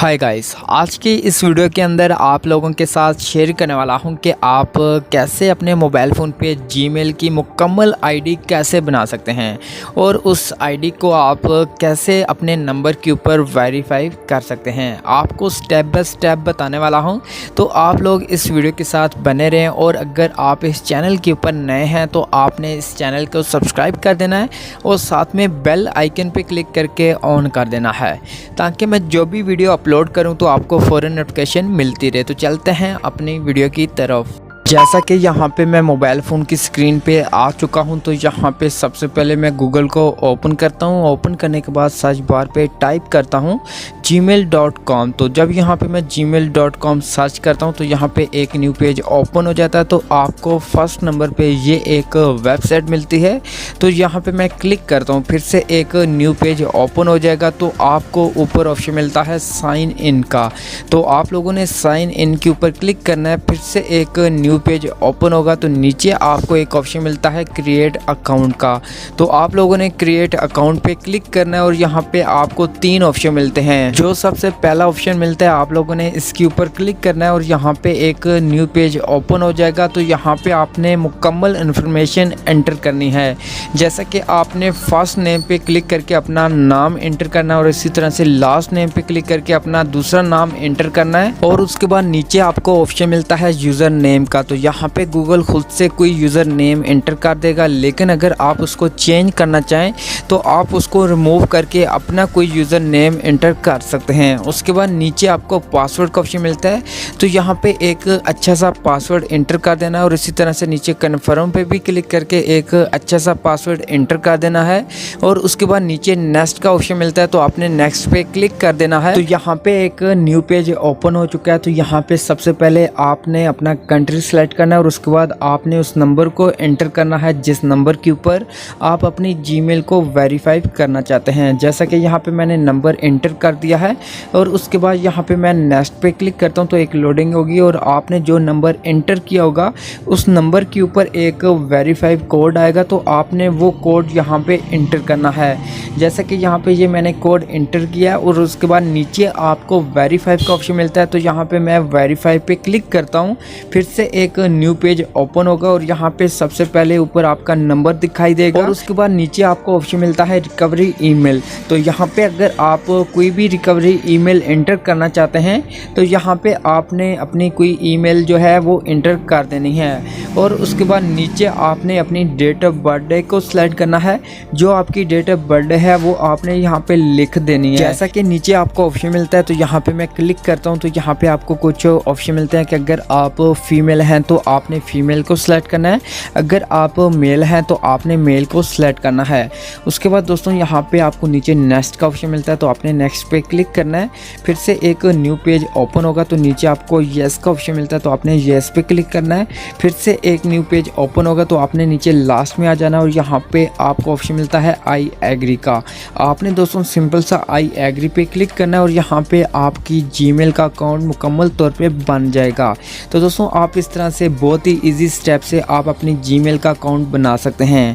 Hi guys, आज की इस वीडियो के अंदर आप लोगों के साथ शेयर करने वाला हूं कि आप कैसे अपने मोबाइल फ़ोन पे जीमेल की मुकम्मल आईडी कैसे बना सकते हैं और उस आईडी को आप कैसे अपने नंबर के ऊपर वेरीफाई कर सकते हैं। आपको स्टेप बाय स्टेप बताने वाला हूं, तो आप लोग इस वीडियो के साथ बने रहें। और अगर आप इस चैनल के ऊपर नए हैं तो आपने इस चैनल को सब्सक्राइब कर देना है और साथ में बेल आइकन पर क्लिक करके ऑन कर देना है, ताकि मैं जो भी वीडियो अपलोड करूं तो आपको फ़ौरन नोटिफिकेशन मिलती रहे। तो चलते हैं अपनी वीडियो की तरफ। जैसा कि यहाँ पे मैं मोबाइल फ़ोन की स्क्रीन पे आ चुका हूँ, तो यहाँ पे सबसे पहले मैं गूगल को ओपन करता हूँ। ओपन करने के बाद सर्च बार पे टाइप करता हूँ gmail.com। तो जब यहाँ पे मैं gmail.com सर्च करता हूँ तो यहाँ पे एक न्यू पेज ओपन हो जाता है। तो आपको फर्स्ट नंबर पे ये एक वेबसाइट मिलती है, तो यहाँ पे मैं क्लिक करता हूँ, फिर से एक न्यू पेज ओपन हो जाएगा। तो आपको ऊपर ऑप्शन मिलता है साइन इन का, तो आप लोगों ने साइन इन के ऊपर क्लिक करना है। फिर से एक न्यू पेज ओपन होगा, तो नीचे आपको एक ऑप्शन मिलता है क्रिएट अकाउंट का, तो आप लोगों ने क्रिएट अकाउंट पे क्लिक करना है। और यहाँ पे आपको तीन ऑप्शन मिलते हैं। जो सबसे पहला ऑप्शन मिलता है आप लोगों ने इसके ऊपर क्लिक करना है और यहाँ पे एक न्यू पेज ओपन हो जाएगा। तो यहाँ पे आपने मुकम्मल इन्फॉर्मेशन एंटर करनी है, जैसा कि आपने फर्स्ट नेम पे क्लिक करके अपना नाम एंटर करना है और इसी तरह से लास्ट नेम पे क्लिक करके अपना दूसरा नाम एंटर करना है। और उसके बाद नीचे आपको ऑप्शन मिलता है यूज़र नेम का, तो यहाँ पे गूगल खुद से कोई यूज़र नेम एंटर कर देगा, लेकिन अगर आप उसको चेंज करना चाहें तो आप उसको रिमूव करके अपना कोई यूज़र नेम एंटर कर सकते हैं। उसके बाद नीचे आपको पासवर्ड का ऑप्शन मिलता है, तो यहाँ पे एक अच्छा सा पासवर्ड एंटर कर देना है और इसी तरह से नीचे कन्फर्म पे भी क्लिक करके एक अच्छा सा पासवर्ड एंटर कर देना है। और उसके बाद नीचे नेक्स्ट का ऑप्शन मिलता है, तो आपने नेक्स्ट पे क्लिक कर देना है। तो यहाँ पे एक न्यू पेज ओपन हो चुका है। तो यहाँ पे सबसे पहले आपने अपना कंट्री सेलेक्ट करना है और उसके बाद आपने उस नंबर को एंटर करना है जिस नंबर के ऊपर आप अपनी जीमेल को वेरीफाई करना चाहते हैं। जैसा कि यहाँ पे मैंने नंबर एंटर कर दिया है और उसके बाद यहाँ पे मैं नेक्स्ट पे क्लिक करता हूँ, तो एक लोडिंग होगी और आपने जो नंबर एंटर किया होगा उस नंबर के ऊपर एक वेरीफाई कोड आएगा, तो आपने वो कोड यहाँ पे एंटर करना है। जैसा कि यहाँ पे ये मैंने कोड एंटर किया और उसके बाद नीचे आपको वेरीफाई का ऑप्शन मिलता है, तो यहाँ पे मैं वेरीफाई पे क्लिक करता हूँ। फिर से एक न्यू पेज ओपन होगा और यहाँ पे सबसे पहले ऊपर आपका नंबर दिखाई देगा और उसके बाद नीचे आपको ऑप्शन मिलता है रिकवरी ईमेल। तो यहाँ पे अगर आप कोई भी रिकवरी ईमेल एंटर करना चाहते हैं तो यहाँ पे आपने अपनी कोई ईमेल जो है वो एंटर कर देनी है। और उसके बाद नीचे आपने अपनी डेट ऑफ बर्थडे को सिलेक्ट करना है, जो आपकी डेट ऑफ बर्थडे है वो आपने यहाँ पे लिख देनी है। जैसा कि नीचे आपको ऑप्शन मिलता है, तो यहाँ पे मैं क्लिक करता हूँ, तो यहाँ पे आपको कुछ ऑप्शन मिलते हैं कि अगर आप फीमेल हैं तो आपने फीमेल को सिलेक्ट करना है, अगर आप मेल हैं तो आपने मेल को सिलेक्ट करना है। उसके बाद दोस्तों यहाँ पे आपको नीचे नेक्स्ट का ऑप्शन मिलता है, तो आपने नेक्स्ट पे क्लिक करना है। फिर से एक न्यू पेज ओपन होगा, तो नीचे आपको येस का ऑप्शन मिलता है, तो आपने येस पे क्लिक करना है। फिर से एक न्यू पेज ओपन होगा, तो आपने नीचे लास्ट में आ जाना और यहाँ पे आपको ऑप्शन मिलता है आई एग्री का। आपने दोस्तों सिंपल सा आई एग्री पे क्लिक करना है और यहाँ पे आपकी जीमेल का अकाउंट मुकम्मल तौर पे बन जाएगा। तो दोस्तों आप इस तरह से बहुत ही ईजी स्टेप से आप अपनी जीमेल का अकाउंट बना सकते हैं।